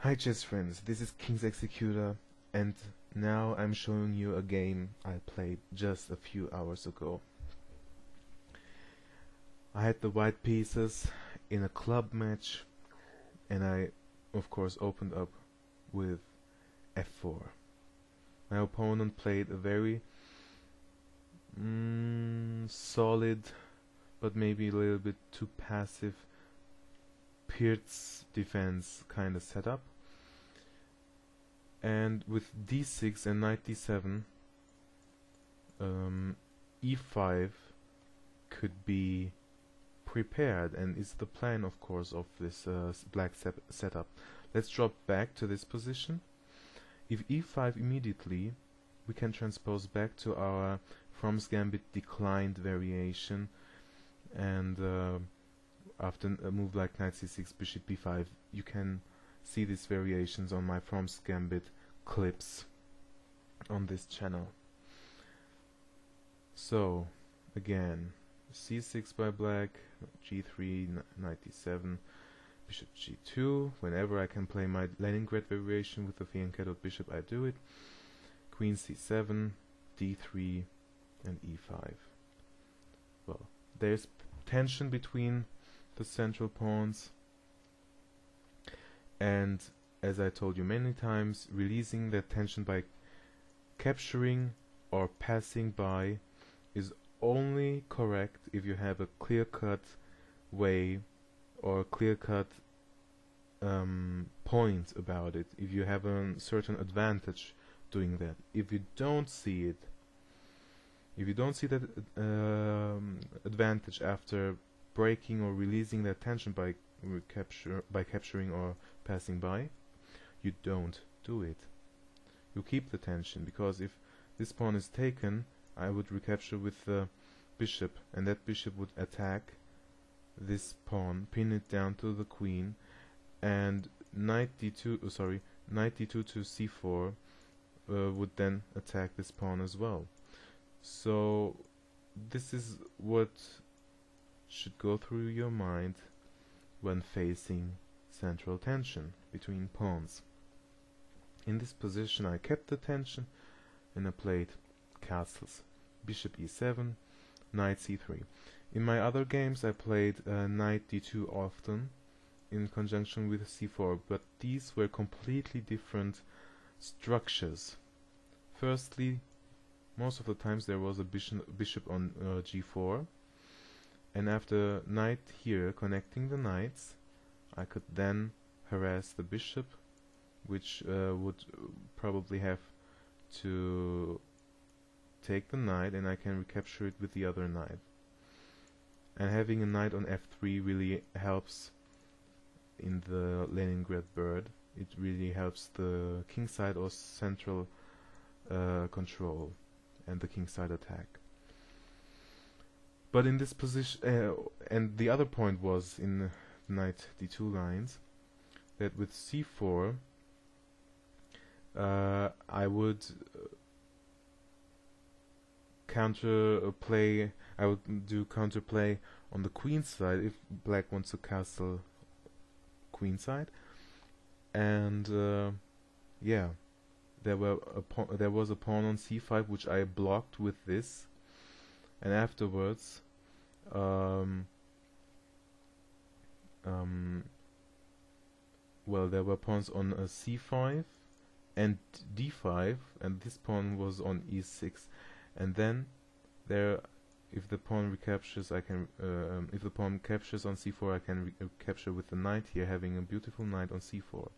Hi chess friends, this is KingsExecutor, and now I'm showing you a game I played just a few hours ago. I had the white pieces in a club match, and I of course opened up with f4. My opponent played a very solid, but maybe a little bit too passive Pirc Defence kind of setup. And with d6 and knight d7, e5 could be prepared, and is the plan, of course, of this black setup. Let's drop back to this position. If e5 immediately, we can transpose back to our From's Gambit declined variation, and after a move like knight c6, bishop b5, you can see these variations on my From's Gambit clips on this channel. So again, c6 by black, g3, knight d7, bishop g2. Whenever I can play my Leningrad variation with the fianchettoed bishop, I do it. Queen c7, d3, and e5. Well, there's tension between the central pawns, and as I told you many times, releasing that tension by capturing or passing by is only correct if you have a clear-cut way or clear-cut point about it, if you have a certain advantage doing that. If you don't see it, if you don't see that advantage after breaking or releasing that tension by capturing or passing by, you don't do it. You keep the tension, because if this pawn is taken, I would recapture with the bishop, and that bishop would attack this pawn, pin it down to the queen, and knight d2 to c4 would then attack this pawn as well. So this is what should go through your mind when facing central tension between pawns. In this position I kept the tension, and I played castles. Bishop e7, knight c3. In my other games I played knight d2 often in conjunction with c4, but these were completely different structures. Firstly, most of the times there was a bishop on g4, and after knight here connecting the knights, I could then harass the bishop, which would probably have to take the knight, and I can recapture it with the other knight. And having a knight on f3 really helps in the Leningrad-Bird. It really helps the kingside or central control and the kingside attack. But in this position, and the other point was in knight d2 lines, that with c4 I would do counterplay on the queen side if black wants to castle queen side, and yeah, there was a pawn on c5 which I blocked with this, and afterwards well, there were pawns on c5 and d5, and this pawn was on e6, and then if the pawn recaptures, I can if the pawn captures on c4, I can recapture with the knight here, having a beautiful knight on c4.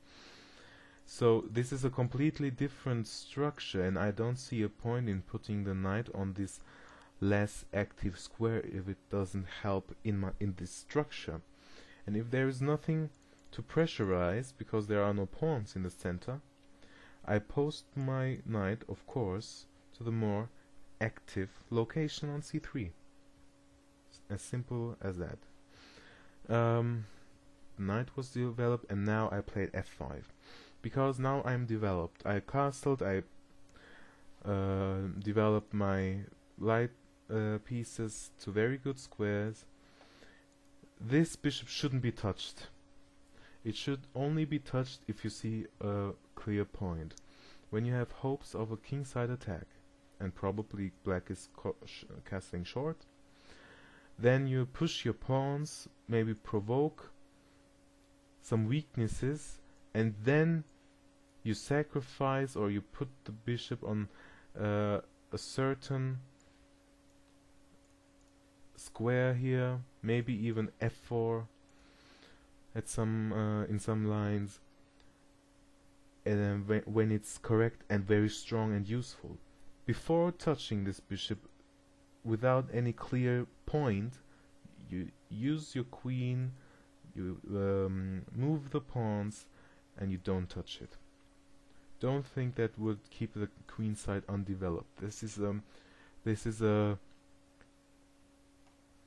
So this is a completely different structure, and I don't see a point in putting the knight on this less active square if it doesn't help in this structure. And if there is nothing to pressurize, because there are no pawns in the center, I post my knight, of course, to the more active location on c3. As simple as that. Knight was developed, and now I played f5. Because now I'm developed. I castled, I developed my light pieces to very good squares. This bishop shouldn't be touched. It should only be touched if you see a clear point. When you have hopes of a kingside attack, and probably black is castling short, then you push your pawns, maybe provoke some weaknesses, and then you sacrifice or you put the bishop on a certain square here, maybe even f4 at some in some lines, and then when it's correct and very strong and useful. Before touching this bishop without any clear point, you use your queen, you move the pawns, and you don't touch it. Don't think that would keep the queen side undeveloped. This is a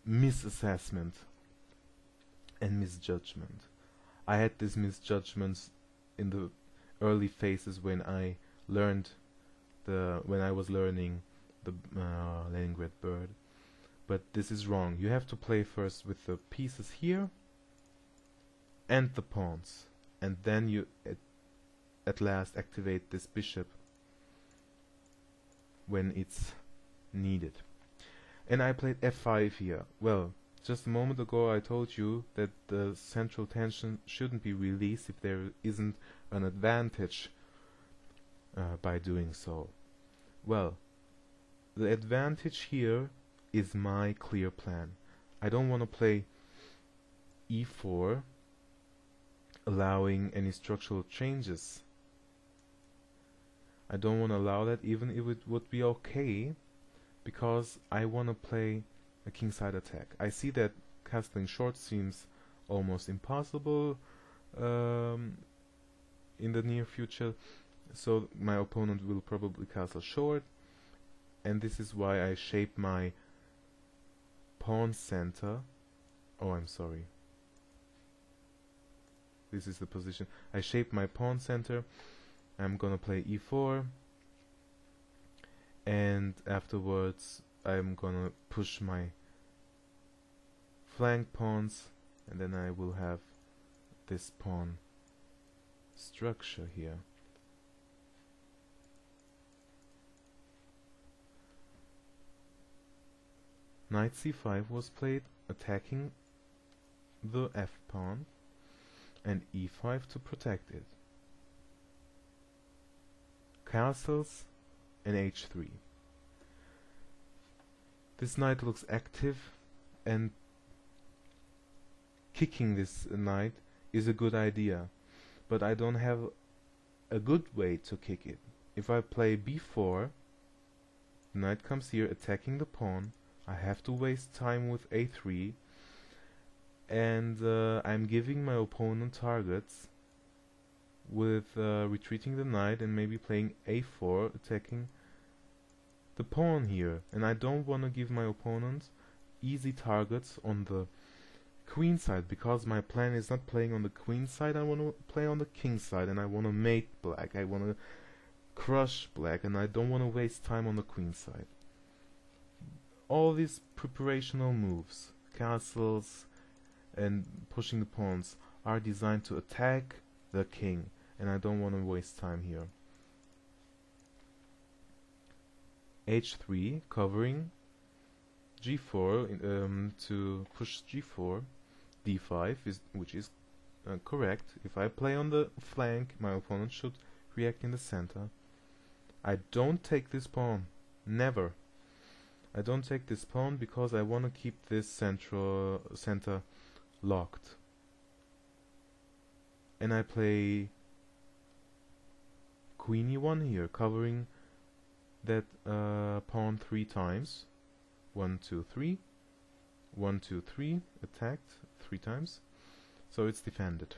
misassessment and misjudgment. I had these misjudgments in the early phases when I was learning the Leningrad-Bird, but this is wrong. You have to play first with the pieces here and the pawns, and then you at last activate this bishop when it's needed. And I played f5 here. Well, just a moment ago I told you that the central tension shouldn't be released if there isn't an advantage by doing so. Well, the advantage here is my clear plan. I don't want to play e4, allowing any structural changes. I don't want to allow that, even if it would be okay, because I want to play a kingside attack. I see that castling short seems almost impossible in the near future, so my opponent will probably castle short, and this is why I shape my pawn center. Oh, I'm sorry. This is the position. I shape my pawn center. I'm gonna play e4, and afterwards I'm gonna push my flank pawns, and then I will have this pawn structure here. Knight c5 was played, attacking the f pawn, and e5 to protect it. Castles and h3. This knight looks active, and kicking this knight is a good idea, but I don't have a good way to kick it. If I play b4, the knight comes here attacking the pawn. I have to waste time with a3, and I'm giving my opponent targets with retreating the knight and maybe playing a4, attacking the pawn here. And I don't want to give my opponent easy targets on the queen side, because my plan is not playing on the queen side. I want to play on the king side, and I want to mate black. I want to crush black, and I don't want to waste time on the queen side. All these preparational moves, castles and pushing the pawns, are designed to attack the king, and I don't want to waste time here. h3 covering g4 to push g4. d5 which is correct. If I play on the flank, my opponent should react in the center. I don't take this pawn, never. I don't take this pawn because I want to keep this center locked. And I play queen e1 here, covering that pawn 3 times. 1, 2, 3. 1, 2, 3. Attacked 3 times. So it's defended.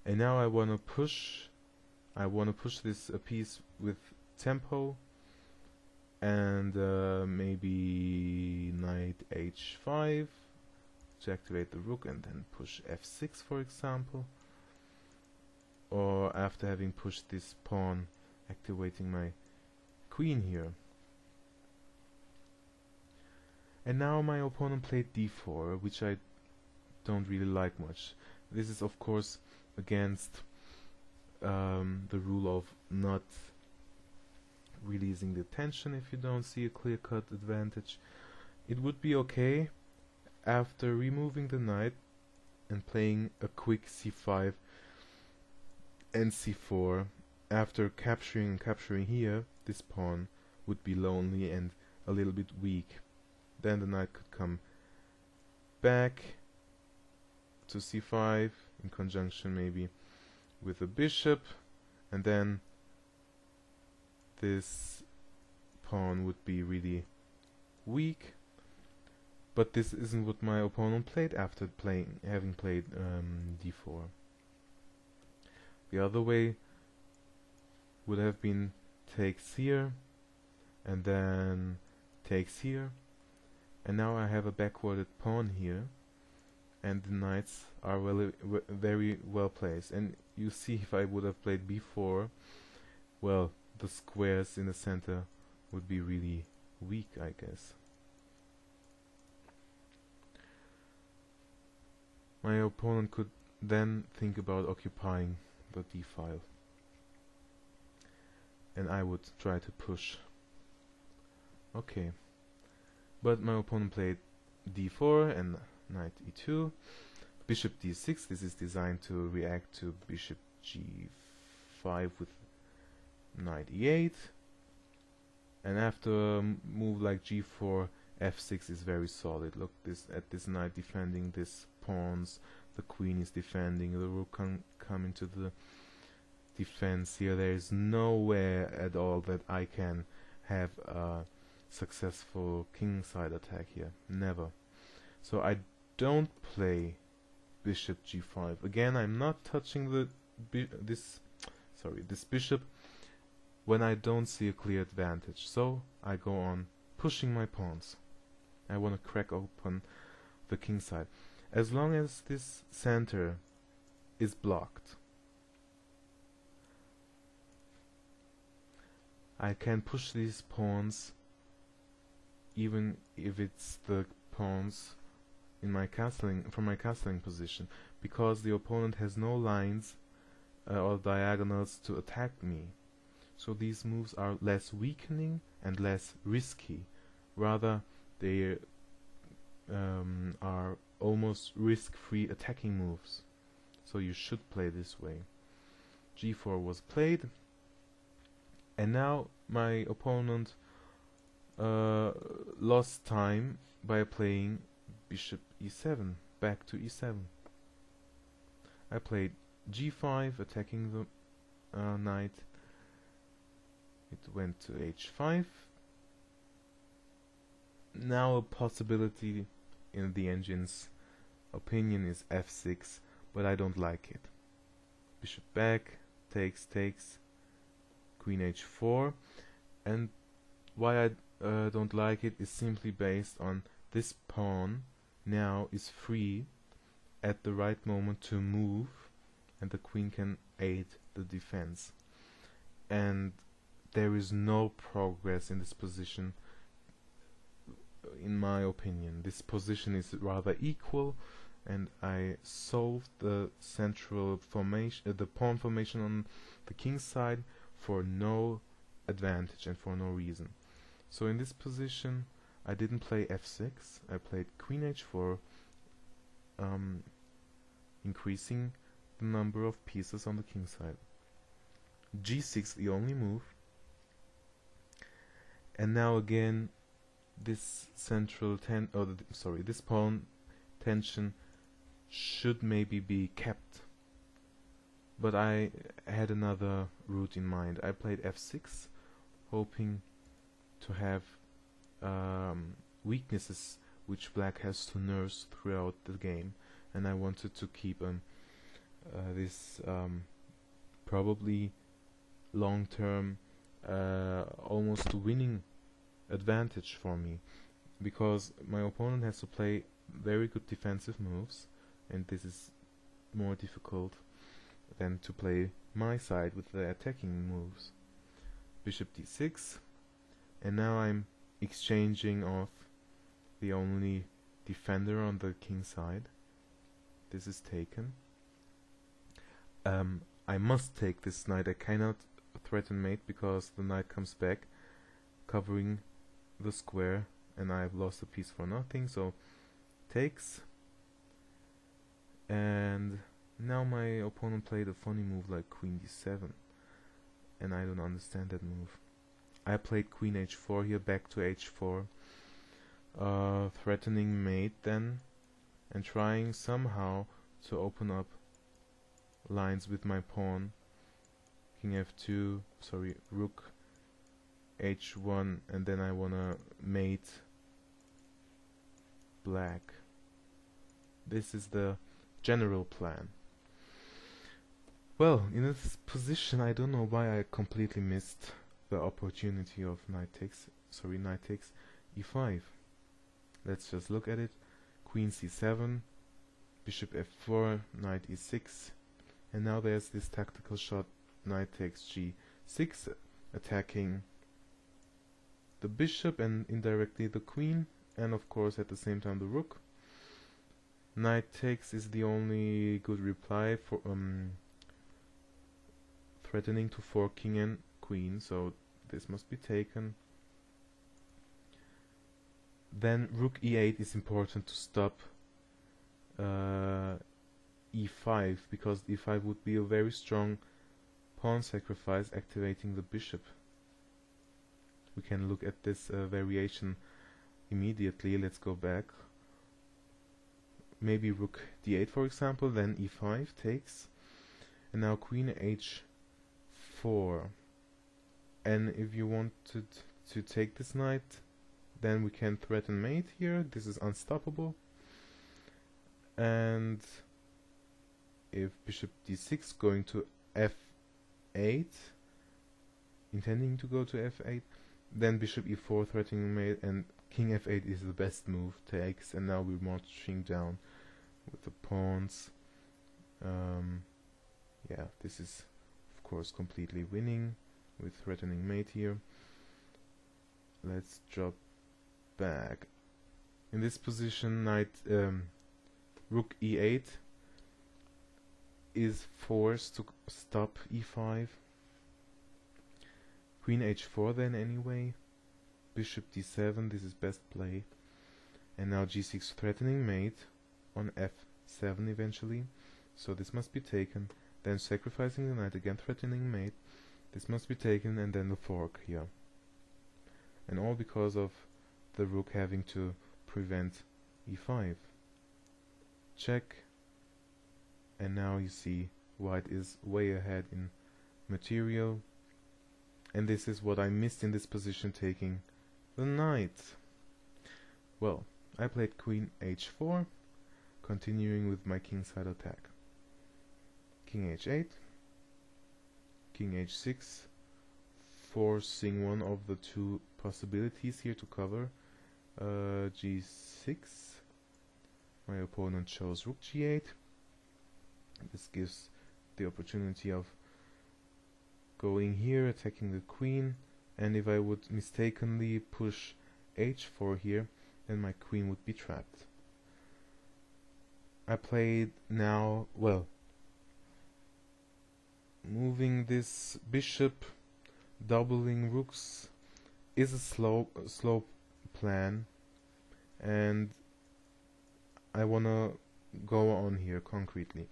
And now I want to push. I want to push this piece with tempo. And maybe knight h5 to activate the rook, and then push f6, for example. Or after having pushed this pawn, activating my queen here. And now my opponent played d4, which I don't really like much. This is of course against the rule of not releasing the tension if you don't see a clear-cut advantage. It would be okay after removing the knight and playing a quick c5 and c4. After capturing here, this pawn would be lonely and a little bit weak. Then the knight could come back to c5 in conjunction maybe with a bishop, and then this pawn would be really weak. But this isn't what my opponent played after having played d4. The other way would have been takes here and then takes here, and now I have a backwarded pawn here, and the knights are very well placed. And you see, if I would have played b4, well, the squares in the center would be really weak, I guess. My opponent could then think about occupying the d file, and I would try to push. Okay, but my opponent played d4 and knight e2, bishop d6. This is designed to react to bishop g5 with knight e8, and after a move like g4, f6 is very solid. Look at this knight defending this pawns, the queen is defending, the rook can come into the defense here. There is nowhere at all that I can have a successful kingside attack here. Never. So I don't play bishop g5. Again, I'm not touching this bishop when I don't see a clear advantage. So I go on pushing my pawns. I want to crack open the king side. As long as this center is blocked, I can push these pawns even if it's the pawns in my castling, from my castling position, because the opponent has no lines or diagonals to attack me. So these moves are less weakening and less risky. Rather, they are almost risk-free attacking moves. So you should play this way. g4 was played, and now my opponent lost time by playing bishop e7, back to e7. I played g5, attacking the knight. It went to h5. Now a possibility in the engine's opinion is f6, but I don't like it. Bishop back, takes, queen h4, and why I don't like it is simply based on this pawn now is free at the right moment to move, and the queen can aid the defense. And there is no progress in this position, in my opinion. This position is rather equal, and I solved the central formation, the pawn formation on the king side for no advantage and for no reason. So in this position I didn't play f6, I played queen h4, increasing the number of pieces on the king side. g6, the only move, and now again this central this pawn tension should maybe be kept, but I had another route in mind. I played f6, hoping to have weaknesses which black has to nurse throughout the game, and I wanted to keep this probably long-term almost winning advantage for me, because my opponent has to play very good defensive moves, and this is more difficult than to play my side with the attacking moves. Bishop d6, and now I'm exchanging off the only defender on the king side. This is taken. I must take this knight. I cannot threaten mate because the knight comes back, covering the square, and I've lost a piece for nothing. So takes, and now my opponent played a funny move like queen d7, and I don't understand that move. I played queen h4 here, back to h4, threatening mate then, and trying somehow to open up lines with my pawn. King f2, sorry, rook h1, and then I wanna mate black. This is the general plan. Well, in this position I don't know why I completely missed the opportunity of knight takes e5. Let's just look at it. Queen c7, bishop f4, knight e6, and now there's this tactical shot, knight takes g6, attacking the bishop and indirectly the queen, and of course at the same time the rook. Knight takes is the only good reply for threatening to fork king and queen, so this must be taken. Then rook e8 is important to stop e5, because e5 would be a very strong pawn sacrifice, activating the bishop. We can look at this variation immediately. Let's go back. Maybe rook d8 for example, then e5 takes, and now queen h4. And if you wanted to take this knight, then we can threaten mate here. This is unstoppable. And if bishop d6 going to f8, intending to go to f8, then bishop e4 threatening mate, and king f8 is the best move, takes, and now we're marching down with the pawns. Yeah, this is of course completely winning with threatening mate here. Let's drop back. In this position, knight rook e8 is forced to stop e5. Queen h4 then anyway. Bishop d7, this is best play. And now g6 threatening mate on f7 eventually. So this must be taken. Then sacrificing the knight, again threatening mate. This must be taken, and then the fork here. And all because of the rook having to prevent e5. Check. And now you see white is way ahead in material. And this is what I missed in this position, taking the knight. Well, I played queen h4, continuing with my kingside attack. King h8, king h6, forcing one of the two possibilities here to cover. g6, my opponent chose rook g8. This gives the opportunity of going here, attacking the queen, and if I would mistakenly push h4 here, then my queen would be trapped. I played now, well, moving this bishop, doubling rooks is a slow plan, and I wanna go on here concretely.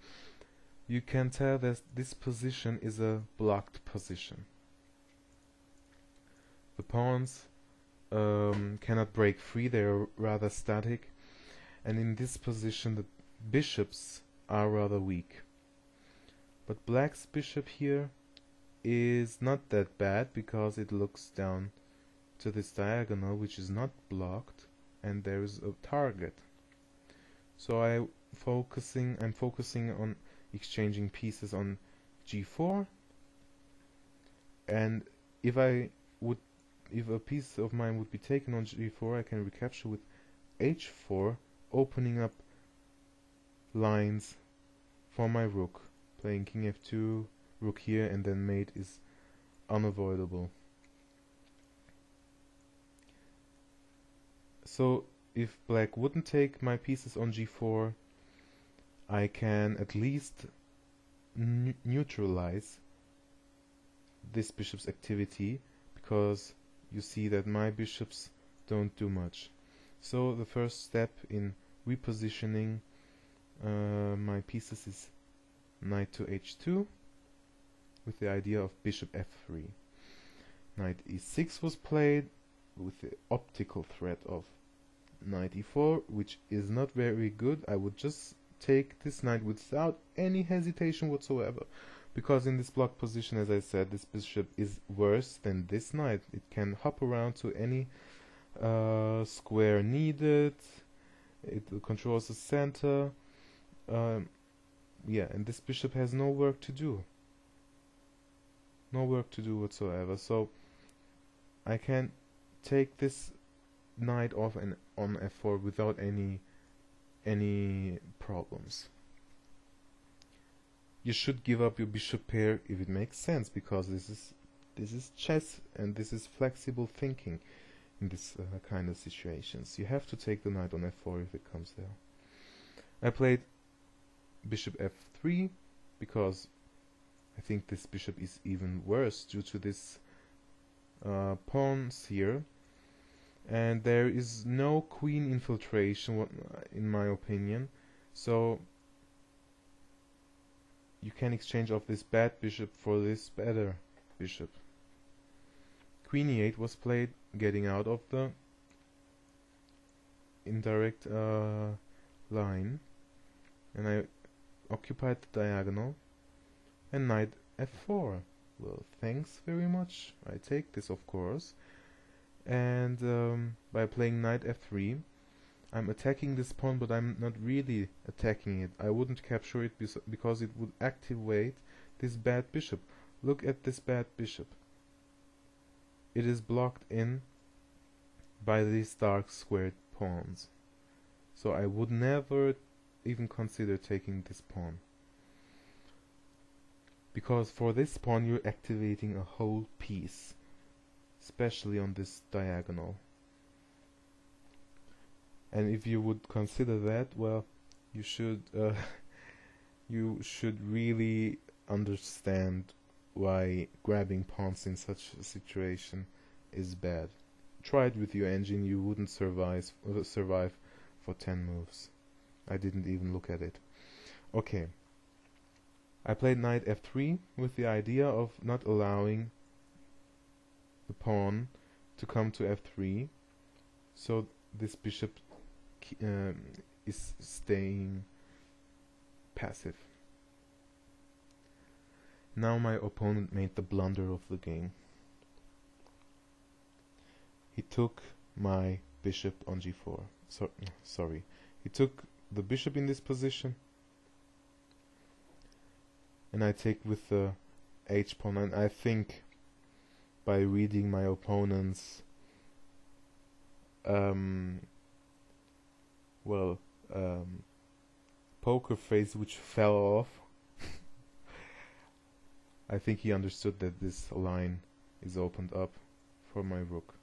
You can tell that this position is a blocked position. The pawns cannot break free, they are rather static, and in this position the bishops are rather weak. But black's bishop here is not that bad, because it looks down to this diagonal, which is not blocked, and there is a target. So I'm focusing on exchanging pieces on g4, and if a piece of mine would be taken on g4, I can recapture with h4, opening up lines for my rook. Playing king f2, rook here, and then mate is unavoidable. So if black wouldn't take my pieces on g4, I can at least neutralize this bishop's activity, because you see that my bishops don't do much. So the first step in repositioning my pieces is knight to h2 with the idea of bishop f3. Knight e6 was played with the optical threat of knight e4, which is not very good. I would just take this knight without any hesitation whatsoever, because in this block position, as I said, this bishop is worse than this knight. It can hop around to any square needed. It controls the center. Yeah, and this bishop has no work to do. No work to do whatsoever. So I can take this knight off and on f4 without any problems. You should give up your bishop pair if it makes sense, because this is chess and this is flexible thinking in this kind of situations. You have to take the knight on f4 if it comes there. I played bishop f3 because I think this bishop is even worse due to this pawns here, and there is no queen infiltration in my opinion, so you can exchange off this bad bishop for this better bishop. Queen e8 was played, getting out of the indirect line, and I occupied the diagonal, and knight f4. Well, thanks very much. I take this, of course, and by playing knight f3, I'm attacking this pawn, but I'm not really attacking it. I wouldn't capture it because it would activate this bad bishop. Look at this bad bishop. It is blocked in by these dark squared pawns. So I would never even consider taking this pawn, because for this pawn you're activating a whole piece, especially on this diagonal. And if you would consider that, well, you should really understand why grabbing pawns in such a situation is bad. Try it with your engine, you wouldn't survive for 10 moves. I didn't even look at it. Okay. I played knight f3 with the idea of not allowing the pawn to come to f3, so this bishop is staying passive. Now my opponent made the blunder of the game. He took my bishop on g4. Sorry. He took the bishop in this position, and I take with the h-pawn, and I think by reading my opponent's poker face, which fell off, I think he understood that this line is opened up for my rook.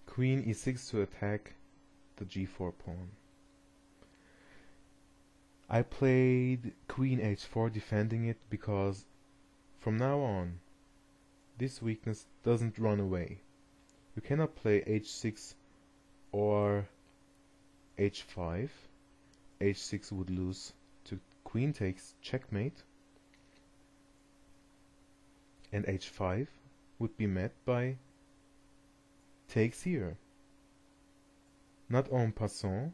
Queen e6 to attack the g4 pawn. I played queen h4 defending it, because from now on this weakness doesn't run away. You cannot play h6 or h5. h6 would lose to queen takes checkmate, and h5 would be met by takes here. Not en passant,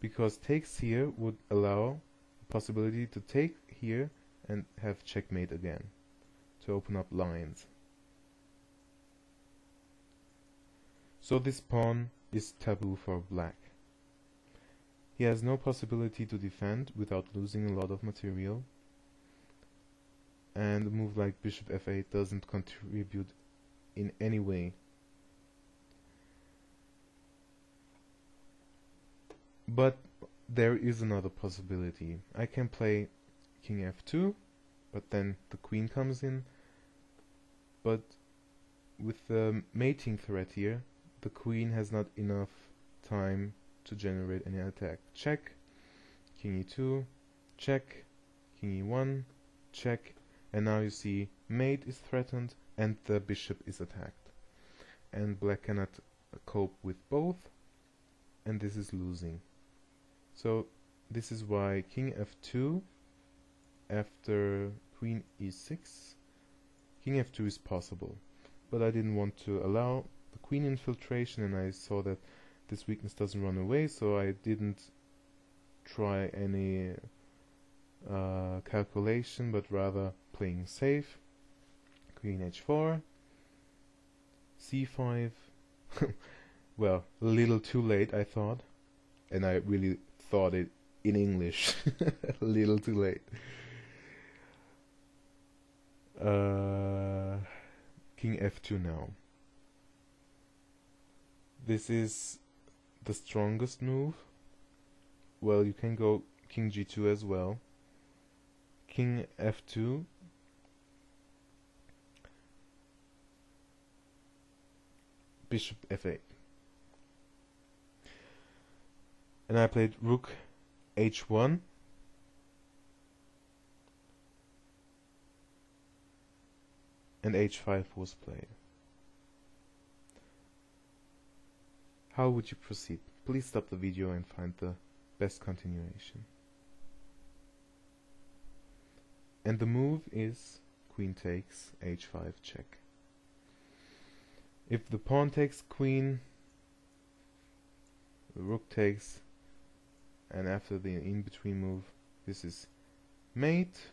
because takes here would allow the possibility to take here and have checkmate again, to open up lines. So this pawn is taboo for black. He has no possibility to defend without losing a lot of material, and a move like bishop f8 doesn't contribute in any way. But there is another possibility. I can play king f2, but then the queen comes in, but with the mating threat here, the queen has not enough time to generate any attack. Check, king e2, check, king e1, check, and now you see mate is threatened and the bishop is attacked. And black cannot cope with both, and this is losing. So this is why king f2 after queen e6. King f2 is possible, but I didn't want to allow the queen infiltration, and I saw that this weakness doesn't run away, so I didn't try any calculation, but rather playing safe. Queen h4, c5. Well, a little too late, I thought, and I really thought it in English. A little too late. King f2 now. This is the strongest move. Well, you can go king g2 as well. King f2. Bishop f8. And I played rook h1. And h5 was played. How would you proceed? Please stop the video and find the best continuation. And the move is queen takes, h5 check. If the pawn takes queen, the rook takes, and after the in-between move, this is mate.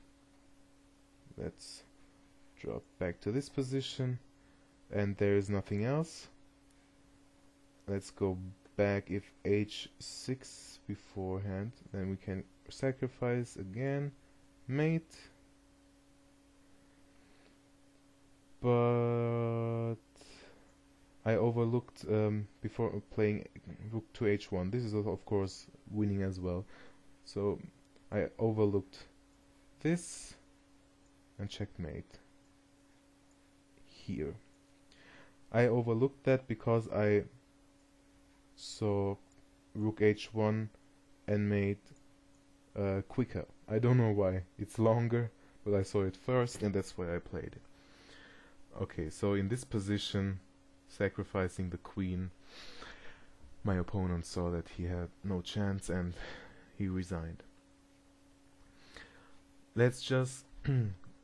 Let's drop back to this position, and there is nothing else. Let's go back. If h6 beforehand, then we can sacrifice again, mate. But I overlooked before playing rook to h1. This is of course winning as well, so I overlooked this and checkmate here. I overlooked that because I saw rook h1 and made quicker. I don't know why. It's longer, but I saw it first, and that's why I played it. Okay, so in this position, sacrificing the queen, my opponent saw that he had no chance and he resigned. Let's just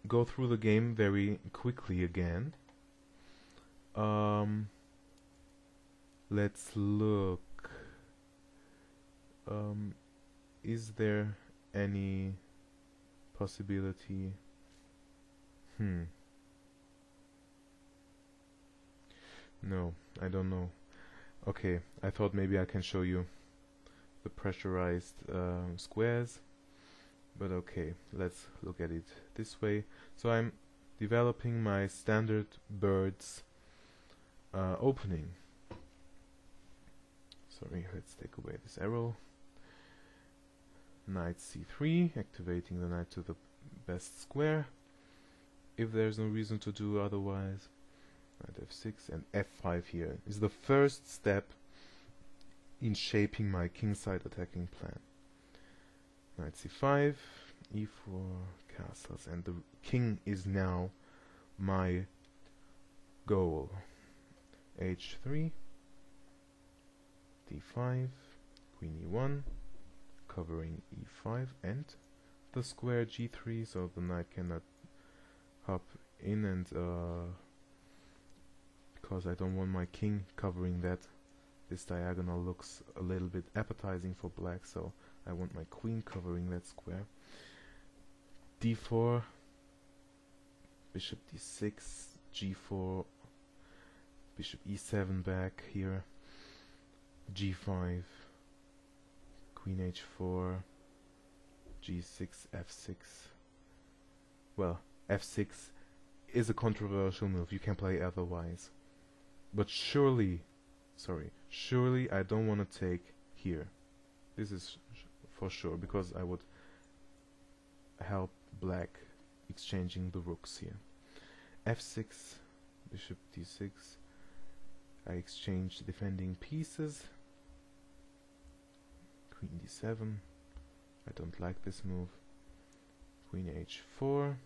go through the game very quickly again. Let's look. Is there any possibility? No, I don't know. Okay, I thought maybe I can show you the pressurized squares, but okay, let's look at it this way. So I'm developing my standard birds opening. Sorry, let's take away this arrow. Knight c3, activating the knight to the best square, if there's no reason to do otherwise. Knight f6 and f5 here is the first step in shaping my kingside attacking plan. Knight c5, e4, castles, and the king is now my goal. h3, d5, queen e1, covering e5 and the square g3, so the knight cannot hop in, and because I don't want my king covering that, this diagonal looks a little bit appetizing for black, so I want my queen covering that square. d4, bishop d6, g4, bishop e7 back here, g5, queen h4, g6, f6. Well, f6 is a controversial move, you can play otherwise. But surely I don't want to take here. This is for sure, because I would help black exchanging the rooks here. f6, bishop d6. I exchange defending pieces. Queen d7. I don't like this move. Queen h4.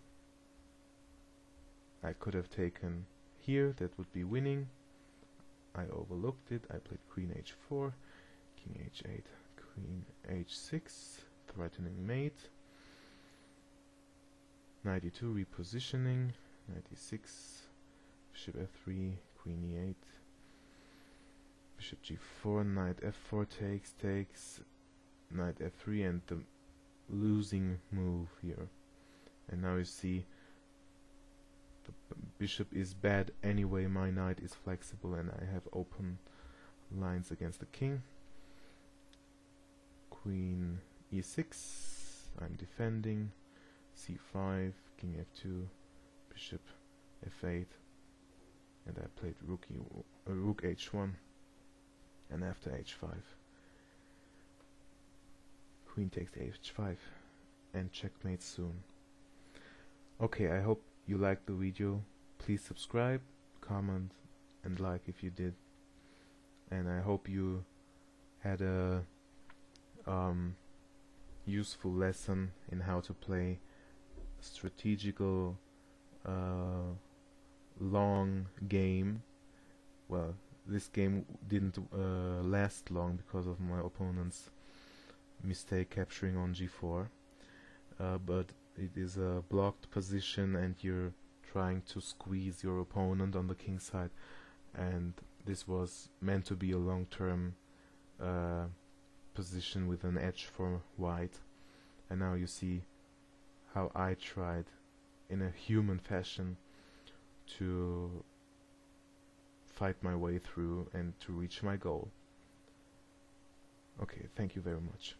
I could have taken here, that would be winning. I overlooked it. I played Queen h4, King h8, Queen h6, threatening mate. 92 repositioning, 96, Bishop f3, Queen e8, Bishop g4, Knight f4 takes, Knight f3, and the losing move here. And now you see the bishop is bad anyway, my knight is flexible and I have open lines against the king. Queen e6, I'm defending, c5, king f2, bishop f8, and I played rook h1, and after h5, queen takes h5, and checkmate soon. Okay, I hope you liked the video. Please subscribe, comment, and like if you did. And I hope you had a useful lesson in how to play strategical long game. Well, this game didn't last long because of my opponent's mistake capturing on g4, but it is a blocked position and you're trying to squeeze your opponent on the king side, and this was meant to be a long-term position with an edge for white. And now you see how I tried in a human fashion to fight my way through and to reach my goal. Okay, thank you very much.